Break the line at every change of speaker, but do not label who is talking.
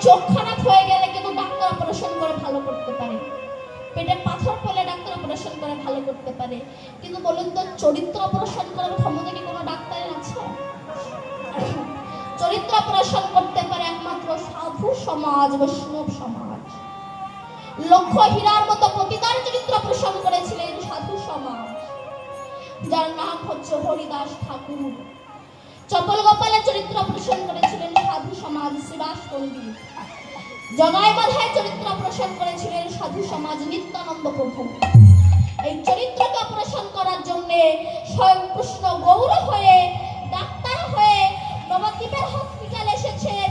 চোখ খারাপ হয়ে গেলে কিন্তু ডাক্তার অপারেশন করে ভালো করতে পারে, পেটে পাথর পড়লে ডাক্তার অপারেশন করে ভালো করতে পারে, কিন্তু বলুন তো চরিত্র অপারেশন করার ক্ষমতা কি কোনো ডাক্তারের আছে? চরিত্র অপারেশন করতে পারে একমাত্র সাধু সমাজ, বৈষ্ণব সমাজ। লক্ষ্য হীরার মতো পতিতার চরিত্র অপারেশন করেছিলেন সাধু সমাজ, যার নাম হচ্ছে হরিদাস ঠাকুর। চপল গোপালের চরিত্র অপারেশন করেছিলেন সাধু সমাজ শ্রীবাস পণ্ডিত। জগাই বাধায় চরিত্র অপারেশন করেছিলেন সাধু সমাজ নিত্যানন্দ প্রভু। এই চরিত্রকে অপারেশন করার জন্য স্বয়ং কৃষ্ণ গৌর হয়ে ডাক্তার হয়ে নবদ্বীপের হসপিটালে এসেছেন